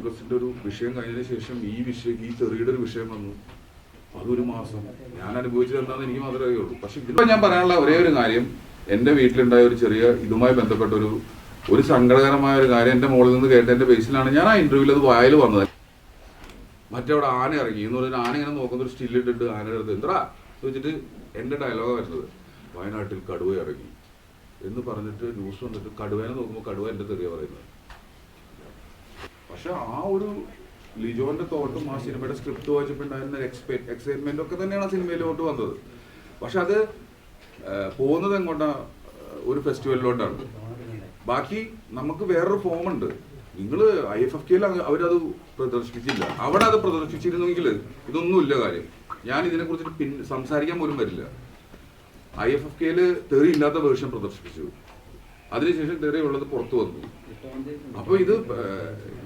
കോൺഗ്രസിന്റെ ഒരു വിഷയം കഴിഞ്ഞതിന് ശേഷം ഈ ചെറിയുടെ ഒരു വിഷയം വന്നു. അതൊരു മാസം ഞാൻ അനുഭവിച്ചത് എന്താണെന്ന് എനിക്ക് മാത്രമേ അറിയുള്ളൂ. പക്ഷെ ഇതിപ്പോ ഞാൻ പറയാനുള്ള ഒരേ ഒരു കാര്യം, എന്റെ വീട്ടിലുണ്ടായ ഒരു ചെറിയ ഇതുമായി ബന്ധപ്പെട്ട ഒരു സങ്കടകരമായ ഒരു കാര്യം എന്റെ മോളിൽ നിന്ന് കേട്ടതിന്റെ ബേസിലാണ് ഞാൻ ആ ഇന്റർവ്യൂവിൽ അത് വായിൽ വന്നത്. മറ്റവിടെ ആന ഇറങ്ങി എന്ന് പറഞ്ഞാൽ ആന ഇങ്ങനെ നോക്കുന്ന ഒരു സ്റ്റില്ലിട്ടിട്ട് ആനയുടെ അടുത്ത് എന്താ ചോദിച്ചിട്ട് എന്റെ ഡയലോഗ് വരുന്നത്, വയനാട്ടിൽ കടുവ ഇറങ്ങി എന്ന് പറഞ്ഞിട്ട് ന്യൂസ് വന്നിട്ട് കടുവേനെ നോക്കുമ്പോൾ കടുവ എന്റെ തെറിയ പറയുന്നത്. പക്ഷെ ആ ഒരു ലിജോന്റെ തോട്ടും ആ സിനിമയുടെ സ്ക്രിപ്റ്റ് വായിച്ചപ്പോണ്ടായിരുന്ന എക്സൈറ്റ്മെന്റ് ഒക്കെ തന്നെയാണ് ആ സിനിമയിലോട്ട് വന്നത്. പക്ഷെ അത് പോകുന്നത് എങ്ങോട്ടാ, ഒരു ഫെസ്റ്റിവലിലോട്ടാണ്. ബാക്കി നമുക്ക് വേറൊരു ഫോമുണ്ട്. നിങ്ങൾ IFFK അവരത് പ്രദർശിപ്പിച്ചില്ല. അവിടെ അത് പ്രദർശിപ്പിച്ചിരുന്നെങ്കിൽ ഇതൊന്നുമില്ല കാര്യം. ഞാൻ ഇതിനെക്കുറിച്ച് സംസാരിക്കാൻ പോലും വരില്ല. IFFK തെറി ഇല്ലാത്ത വേർഷൻ പ്രദർശിപ്പിച്ചു, അതിനുശേഷം തെറി ഉള്ളത് പുറത്തു വന്നു. അപ്പൊ ഇത്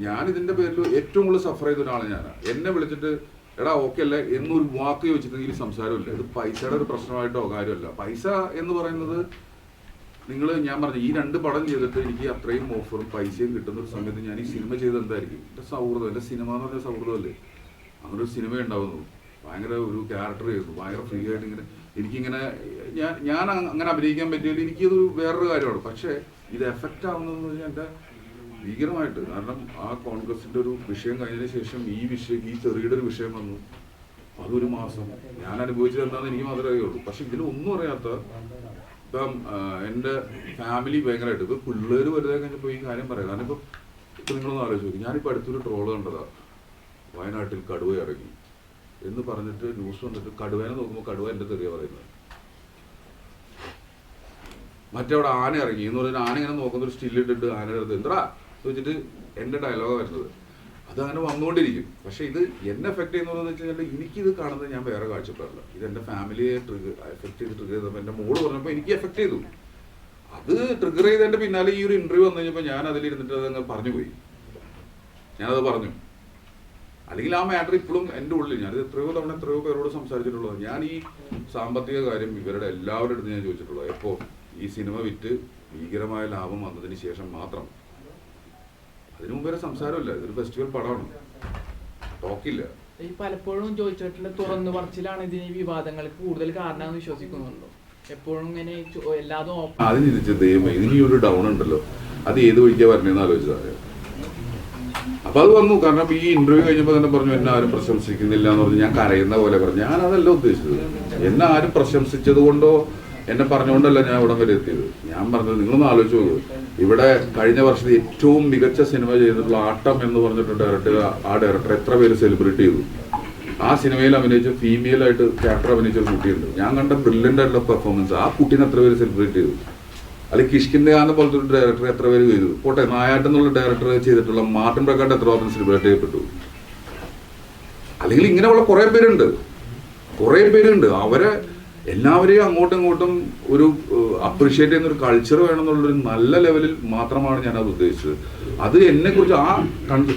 ഞാൻ ഇതിന്റെ പേരിൽ ഏറ്റവും കൂടുതൽ സഫർ ചെയ്ത ഒരാളാണ് ഞാൻ. എന്നെ വിളിച്ചിട്ട് എടാ ഓക്കെ അല്ലേ എന്നൊരു വാക്ക് ചോദിച്ചിട്ടുണ്ടെങ്കിൽ സംസാരമില്ല. ഇത് പൈസയുടെ ഒരു പ്രശ്നമായിട്ടോ കാര്യമല്ല. പൈസ എന്ന് പറയുന്നത് ഞാൻ പറഞ്ഞു, ഈ 2 പടം ചെയ്തിട്ട് എനിക്ക് അത്രയും ഓഫറും പൈസയും കിട്ടുന്ന ഒരു സമയത്ത് ഞാൻ ഈ സിനിമ ചെയ്ത് എന്തായിരിക്കും എന്റെ സൗഹൃദം, എന്റെ സിനിമ എന്ന് പറഞ്ഞ സൗഹൃദമല്ലേ. അങ്ങനെ ഒരു സിനിമ ഉണ്ടാവുന്നു, ഭയങ്കര ഒരു ക്യാരക്ടർ ചെയ്യുന്നു, ഭയങ്കര ഫ്രീ ആയിട്ട് ഇങ്ങനെ എനിക്കിങ്ങനെ ഞാൻ അങ്ങനെ അഭിനയിക്കാൻ പറ്റിയാലും എനിക്കത് വേറൊരു കാര്യമാണ്. പക്ഷേ ഇത് എഫക്റ്റ് ആവുന്നതെന്ന് പറഞ്ഞാൽ എൻ്റെ ഭീകരമായിട്ട്. കാരണം ആ കോൺഗ്രസിന്റെ ഒരു വിഷയം കഴിഞ്ഞതിന് ശേഷം ഈ ചെറിയുടെ ഒരു വിഷയം വന്നു. അതൊരു മാസം ഞാൻ അനുഭവിച്ചത് എന്താണെന്ന് എനിക്ക് മാത്രമേ അറിയുള്ളൂ. പക്ഷെ ഇതിലൊന്നും അറിയാത്ത ഇപ്പം എൻ്റെ ഫാമിലി ഭയങ്കരമായിട്ട് ഇപ്പൊ പിള്ളേര് വെറുതെ കഴിഞ്ഞപ്പോൾ ഈ കാര്യം പറയാം. കാരണം ഇപ്പൊ നിങ്ങളൊന്ന് ആലോചിച്ച് നോക്കി, ഞാനിപ്പോൾ അടുത്തൊരു ട്രോള് കണ്ടതാ, വയനാട്ടിൽ കടുവ ഇറങ്ങി എന്ന് പറഞ്ഞിട്ട് ന്യൂസ് വന്നിട്ട് കടുവേനെ നോക്കുമ്പോൾ കടുവ എന്റെ തെറിയ പറയുന്നത്. മറ്റവിടെ ആന ഇറങ്ങി എന്ന് പറഞ്ഞാൽ ആന ഇങ്ങനെ നോക്കുന്ന ഒരു സ്റ്റില്ലിട്ടിട്ട് ആനയുടെ അടുത്ത് എന്താ ചോദിച്ചിട്ട് എന്റെ ഡയലോഗ് വരുന്നത്. അതങ്ങനെ വന്നുകൊണ്ടിരിക്കും. പക്ഷെ ഇത് എന്നെ എഫക്ട് ചെയ്യുന്നതെന്ന് വെച്ച് കഴിഞ്ഞാൽ എനിക്കിത് കാണുന്നത് ഞാൻ വേറെ കാഴ്ചപ്പാടില്ല. ഇത് എന്റെ ഫാമിലിയെ എഫക്ട് ചെയ്ത് ട്രിഗർ ചെയ്തപ്പോൾ എന്റെ മോള് പറഞ്ഞപ്പോൾ എനിക്ക് എഫക്ട് ചെയ്തു. അത് ട്രിഗർ ചെയ്തതിന്റെ പിന്നാലെ ഈ ഒരു ഇന്റർവ്യൂ വന്നു കഴിഞ്ഞപ്പോൾ ഞാൻ അതിലിരുന്നിട്ട് അതങ്ങ് പറഞ്ഞു പോയി. ഞാനത് പറഞ്ഞു. അല്ലെങ്കിൽ ആ മാറ്റർ ഇപ്പോഴും എൻ്റെ ഉള്ളിൽ, ഞാനത് എത്രയോ പേരോട് സംസാരിച്ചിട്ടുള്ളത്. ഞാൻ ഈ സാമ്പത്തിക കാര്യം ഇവരുടെ എല്ലാവരുടെ അടുത്ത് ഞാൻ ചോദിച്ചിട്ടുള്ളത് എപ്പോൾ ഈ സിനിമ വിറ്റ് ഭീകരമായ ലാഭം വന്നതിന് ശേഷം മാത്രം. അതിനു മുമ്പ് വരെ സംസാരമില്ല. ഇതൊരു ഫെസ്റ്റിവൽ പടമാണ്, ടോക്കില്ല. ഈ പലപ്പോഴും ചോദിച്ചിട്ടുള്ള തുറന്നു പറച്ചിലാണ് ഇതിന് ഈ വിവാദങ്ങൾക്ക് കൂടുതൽ കാരണമെന്ന് വിശ്വസിക്കുന്നുണ്ടോ? എപ്പോഴും ഇങ്ങനെ എല്ലാതും ആദ്യം ചിന്തിച്ച ദൈവമേ ഇതിന് ഒരു ഡൗൺ ഉണ്ടല്ലോ, അത് ഏത് വഴിക്കാ വരണേന്ന് ആലോചിച്ചത്. അപ്പൊ അത് വന്നു. കാരണം ഈ ഇന്റർവ്യൂ കഴിഞ്ഞപ്പോൾ തന്നെ പറഞ്ഞു എന്നെ ആരും പ്രശംസിക്കുന്നില്ല എന്ന് പറഞ്ഞു. ഞാൻ കരയുന്ന പോലെ പറഞ്ഞു. ഞാൻ അതല്ല ഉദ്ദേശിച്ചത്. എന്നെ ആരും പ്രശംസിച്ചത് കൊണ്ടോ എന്നെ പറഞ്ഞുകൊണ്ടല്ല ഞാൻ ഇവിടം വരെ എത്തിയത്. ഞാൻ പറഞ്ഞത് നിങ്ങളൊന്ന് ആലോചിച്ച് നോക്കൂ, ഇവിടെ കഴിഞ്ഞ വർഷത്തെ ഏറ്റവും മികച്ച സിനിമ ചെയ്തിട്ടുള്ള ആട്ടം എന്ന് പറഞ്ഞിട്ട് ആ ഡയറക്ടർ എത്ര പേര് സെലിബ്രേറ്റ് ചെയ്തു. ആ സിനിമയിൽ അഭിനയിച്ച ഫീമെയിൽ ആയിട്ട് ക്യാരക്ടർ അഭിനയിച്ച ഒരു കുട്ടിയുണ്ട്. ഞാൻ കണ്ട ബ്രില്യൻ്റ് ആയിട്ടുള്ള പെർഫോമൻസ്. ആ കുട്ടീനെ എത്ര പേര് സെലിബ്രേറ്റ് ചെയ്തു. അല്ലെങ്കിൽ കിഷ്കിന്ദ പോലത്തെ ഒരു ഡയറക്ടർ എത്ര പേര് ചെയ്തു. പോട്ടെ, നായാട്ട് എന്നുള്ള ഡയറക്ടർ ചെയ്തിട്ടുള്ള മാർട്ടിൻ പ്രക്കാട്ട് എത്ര പേര് സെലിബ്രേറ്റ് ചെയ്യപ്പെട്ടു. അല്ലെങ്കിൽ ഇങ്ങനെയുള്ള കുറേ പേരുണ്ട്. അവരെ എല്ലാവരെയും അങ്ങോട്ടും ഇങ്ങോട്ടും ഒരു അപ്രീഷിയേറ്റ് ചെയ്യുന്ന ഒരു കൾച്ചർ വേണമെന്നുള്ളൊരു നല്ല ലെവലിൽ മാത്രമാണ് ഞാൻ അത് ഉദ്ദേശിച്ചത്. അത് എന്നെക്കുറിച്ച് ആ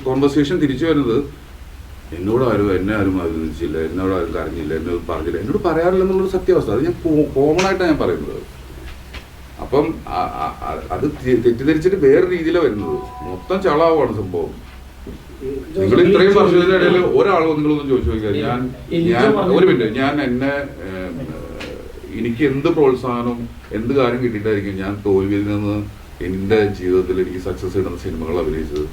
കോൺവെർസേഷൻ തിരിച്ചു വരുന്നത് എന്നെ ആരും അഭിനന്ദിച്ചില്ല, എന്നോട് ആരും കരഞ്ഞില്ല, എന്നോട് പറഞ്ഞില്ല, എന്നോട് പറയാറില്ല എന്നുള്ളൊരു സത്യാവസ്ഥ. അത് ഞാൻ കോമൺ ആയിട്ടാണ് ഞാൻ പറയുന്നത്. അപ്പം അത് തെറ്റിദ്ധരിച്ചിട്ട് വേറെ രീതിയിലാണ് വരുന്നത്. മൊത്തം ചളാവാണ് സംഭവം. നിങ്ങൾ ഇത്രയും വർഷത്തിന്റെ ഇടയിൽ ഒരാളോ നിങ്ങളൊന്നും ചോദിച്ചു നോക്കിയാൽ ഞാൻ ഒരു മിനിറ്റ് എനിക്ക് എന്ത് പ്രോത്സാഹനവും എന്ത് കാര്യം കിട്ടിയിട്ടായിരിക്കും ഞാൻ തോൽവിയിൽ നിന്ന് എന്റെ ജീവിതത്തിൽ എനിക്ക് സക്സസ് കിട്ടുന്ന സിനിമകൾ അഭിനയിച്ചത്.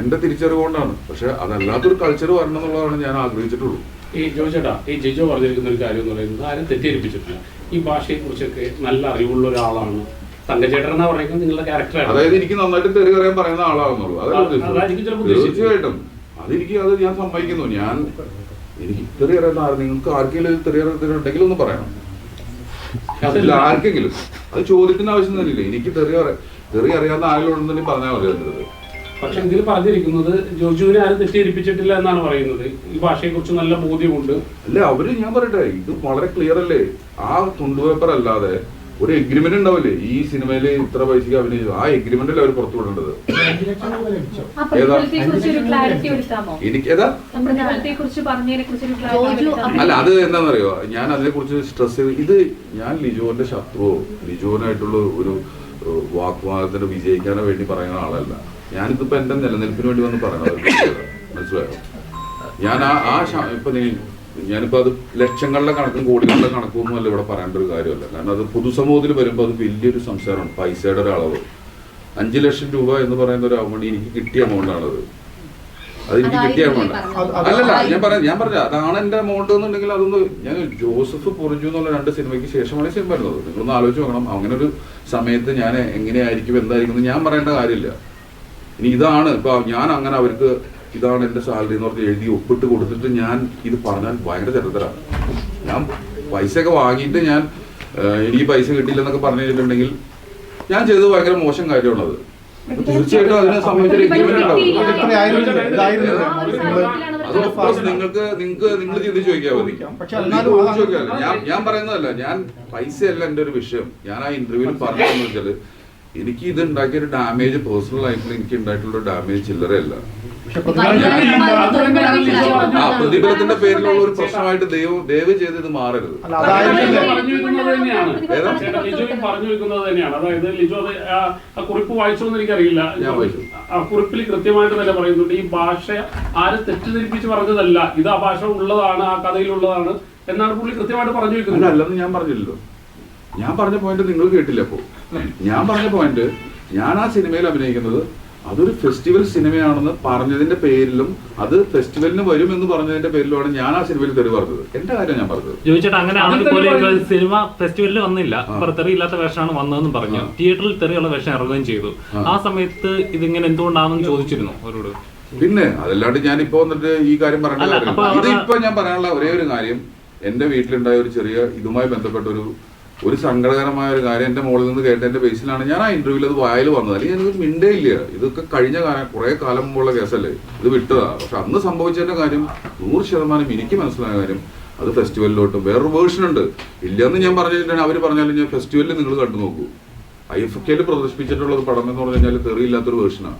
എന്റെ തിരിച്ചറിവുകൊണ്ടാണ്. പക്ഷെ അതല്ലാത്തൊരു കൾച്ചർ വരണം എന്നുള്ളതാണ് ഞാൻ ആഗ്രഹിച്ചിട്ടുള്ളൂ. ഈ ജോചേട്ടാ, ഈ ജിജോ പറഞ്ഞിരിക്കുന്ന ഒരു കാര്യം എന്ന് പറയുന്നത് ആരും തെറ്റിദ്ധരിപ്പിച്ചിട്ടില്ല. ഈ ഭാഷയെ കുറിച്ചൊക്കെ നല്ല അറിവുള്ള ഒരാളാണ് തങ്കച്ചേട്ടൻ എന്നാ പറയുന്നത്. നിങ്ങളുടെ ക്യാരക്ടർ അതായത് എനിക്ക് നന്നായിട്ട് തെറി പറയാൻ പറയുന്ന ആളാണെന്നുള്ളൂ. തീർച്ചയായിട്ടും അത് ഞാൻ സമ്മതിക്കുന്നു. എനിക്ക് തെറി അറിയാൻ നിങ്ങൾക്ക് ആർക്കെങ്കിലും തെറി അറിയുണ്ടെങ്കിൽ ഒന്ന് പറയണം. അതിൽ ആർക്കെങ്കിലും അത് ചോദ്യത്തിന് ആവശ്യം തന്നെയില്ല. എനിക്ക് തെറി അറിയാവുന്ന ആരെങ്കിലും ഉണ്ടെന്നുണ്ടെങ്കിൽ പറഞ്ഞാൽ മതി എന്നത്. പക്ഷെ ഇതിൽ പറഞ്ഞിരിക്കുന്നത് ജോജുവിനെ ആരും തെറ്റിദ്ധരിപ്പിച്ചിട്ടില്ല എന്നാണ് പറയുന്നത്. ഈ ഭാഷയെ കുറിച്ച് നല്ല ബോധ്യമുണ്ട്. അല്ലെ അവര്, ഞാൻ പറയട്ടെ, ഇത് വളരെ ക്ലിയർ അല്ലേ. ആ തുണ്ടുപേപ്പർ അല്ലാതെ ഒരു എഗ്രിമെന്റ് ഉണ്ടാവില്ലേ ഈ സിനിമയിൽ ഇത്ര പൈസക്ക് അഭിനയിച്ചു. ആ എഗ്രിമെന്റിൽ അവർ പുറത്തു വിടേണ്ടത്. അല്ല, അത് എന്താണെന്നറിയോ, ഞാൻ അതിനെ കുറിച്ച് സ്ട്രെസ് ചെയ്ത് ഞാൻ ലിജോന്റെ ശത്രുവോ ലിജോനായിട്ടുള്ള ഒരു വാഗ്വാദത്തിന് വിജയിക്കാനോ വേണ്ടി പറയുന്ന ആളല്ല. ഞാനിതിപ്പോ എന്റെ നിലനിൽപ്പിന് വേണ്ടി വന്ന് പറയണത് മനസ്സിലായോ? ഞാൻ ഇപ്പൊ ഞാനിപ്പോ അത് ലക്ഷങ്ങളുടെ കണക്കും കോടികളുടെ കണക്കും ഒന്നും അല്ല ഇവിടെ പറയേണ്ട ഒരു കാര്യമല്ല. കാരണം അത് പൊതുസമൂഹത്തിൽ വരുമ്പോൾ അത് വലിയൊരു സംസാരമാണ്. പൈസയുടെ ഒരു അളവ് 5 ലക്ഷം രൂപ എന്ന് പറയുന്ന ഒരു amount എനിക്ക് കിട്ടിയ എമൗണ്ടാണത്. അത് എനിക്ക് കിട്ടിയ എമൗണ്ട് അല്ലല്ല, ഞാൻ പറഞ്ഞ അതാണ് എന്റെ എമൗണ്ട് എന്നുണ്ടെങ്കിൽ അതൊന്ന് ഞാൻ ജോസഫ് പൊറിഞ്ചു എന്നുള്ള 2 സിനിമയ്ക്ക് ശേഷമാണ് ഈ സിനിമ വരുന്നത്. നിങ്ങളൊന്ന് ആലോചിച്ച് നോക്കണം. അങ്ങനെ ഒരു സമയത്ത് ഞാൻ എങ്ങനെയായിരിക്കും എന്തായിരിക്കും എന്ന് ഞാൻ പറയേണ്ട കാര്യമില്ല. ഇനി ഇതാണ് ഇപ്പൊ ഞാൻ അങ്ങനെ അവർക്ക് ഇതാണ് എന്റെ സാലറി എന്ന് പറഞ്ഞ് എഴുതി ഒപ്പിട്ട് കൊടുത്തിട്ട് ഞാൻ ഇത് പറഞ്ഞാൽ ഭയങ്കര ചരിത്രമാണ്. ഞാൻ പൈസയൊക്കെ വാങ്ങിയിട്ട് ഞാൻ എനിക്ക് പൈസ കിട്ടിയില്ലെന്നൊക്കെ പറഞ്ഞു കഴിഞ്ഞിട്ടുണ്ടെങ്കിൽ ഞാൻ ചെയ്തത് ഭയങ്കര മോശം കാര്യമാണത്. തീർച്ചയായിട്ടും അതിനെ സംബന്ധിച്ചൊരു എഗ്രിമെന്റ് ഉണ്ടാവും. അത് ഓഫ്കോഴ്സ് നിങ്ങൾ ചിന്തിച്ച് ചോദിക്കാൻ മതി. ഞാൻ പറയുന്നതല്ല, ഞാൻ പൈസയല്ല എന്റെ ഒരു വിഷയം. ഞാൻ ആ ഇന്റർവ്യൂവിൽ പറഞ്ഞതെന്ന് വെച്ചാല് എനിക്ക് ഇത് ഉണ്ടാക്കിയൊരു ഡാമേജ് പേഴ്സണൽ ലൈഫിൽ എനിക്ക് ഉണ്ടായിട്ടുള്ള ഡാമേജ് ചില്ലറയല്ല. ആ പ്രതിഫലത്തിന്റെ പേരിലുള്ള ഒരു പ്രശ്നമായിട്ട് ദയവ് ചെയ്ത് ഇത് മാറരുത്. പറഞ്ഞു വെക്കുന്നത് തന്നെയാണ്. അതായത് ലിജോ അത് ആ കുറിപ്പ് വായിച്ചോന്ന് എനിക്കറിയില്ല. ഞാൻ വായിച്ചു. ആ കുറിപ്പിൽ കൃത്യമായിട്ട് തന്നെ പറയുന്നുണ്ട് ഈ ഭാഷ ആരും തെറ്റിദ്ധരിപ്പിച്ച് പറഞ്ഞതല്ല, ഇത് ആ ഭാഷ ഉള്ളതാണ്, ആ കഥയിലുള്ളതാണ് എന്നാണ് പുള്ളി കൃത്യമായിട്ട് പറഞ്ഞു വെക്കുന്നത്. അല്ലെന്ന് ഞാൻ പറഞ്ഞില്ലല്ലോ. ഞാൻ പറഞ്ഞ പോയിന്റ് നിങ്ങൾ കേട്ടില്ല. അപ്പോ ഞാൻ പറഞ്ഞ പോയിന്റ്, ഞാൻ ആ സിനിമയിൽ അഭിനയിക്കുന്നത് അതൊരു ഫെസ്റ്റിവൽ സിനിമയാണെന്ന് പറഞ്ഞതിന്റെ പേരിലും അത് ഫെസ്റ്റിവലിന് വരുമെന്ന് പറഞ്ഞതിന്റെ പേരിലുമാണ് ഞാൻ ആ സിനിമയിൽ തെറി പറഞ്ഞത്. എന്റെ കാര്യം ഞാൻ പറഞ്ഞത്. ചോദിച്ചേട്ടാ, അങ്ങനെ ആണെങ്കിൽ സിനിമ ഫെസ്റ്റിവലിൽ വന്നില്ല, തെറി ഇല്ലാത്ത വേഷമാണ് വന്നതെന്ന് പറഞ്ഞു. തിയേറ്ററിൽ തെറിയുള്ള വേഷം ഇറങ്ങുകയും ചെയ്തു. ആ സമയത്ത് ഇതിങ്ങനെ എന്തുകൊണ്ടാണെന്ന് ചോദിച്ചിരുന്നു അവരോട്? പിന്നെ അതല്ലാണ്ട് ഞാനിപ്പോ വന്നിട്ട് ഈ കാര്യം പറയണ്ട. ഇതിപ്പോ ഞാൻ പറയാനുള്ള ഒരേ ഒരു കാര്യം, എന്റെ വീട്ടിലുണ്ടായ ഒരു ചെറിയ ഇതുമായി ബന്ധപ്പെട്ട ഒരു സങ്കടകരമായ ഒരു കാര്യം എന്റെ മോളിൽ നിന്ന് കേട്ടതിന്റെ ബേസിലാണ് ഞാൻ ആ ഇന്റർവ്യൂവിൽ അത് വായിൽ വന്നത്. അല്ലെങ്കിൽ ഞാനത് മിണ്ടേ ഇല്ല. ഇതൊക്കെ കഴിഞ്ഞ കാലം കുറെ കാലം മുമ്പുള്ള കേസല്ലേ, ഇത് വിട്ടതാ. പക്ഷെ അന്ന് സംഭവിച്ചതിന്റെ കാര്യം 100% എനിക്ക് മനസ്സിലായ കാര്യം അത് ഫെസ്റ്റിവലിലോട്ടും വേറൊരു വേർഷൻ ഉണ്ട്. ഇല്ലയെന്ന് ഞാൻ പറഞ്ഞിട്ടുണ്ടെങ്കിൽ അവർ പറഞ്ഞാലും ഞാൻ ഫെസ്റ്റിവലിൽ നിങ്ങൾ കണ്ടു നോക്കൂ. IFK പ്രദർശിപ്പിച്ചിട്ടുള്ള പടം എന്ന് പറഞ്ഞു കഴിഞ്ഞാൽ തെറിയില്ലാത്തൊരു വേർഷനാണ്.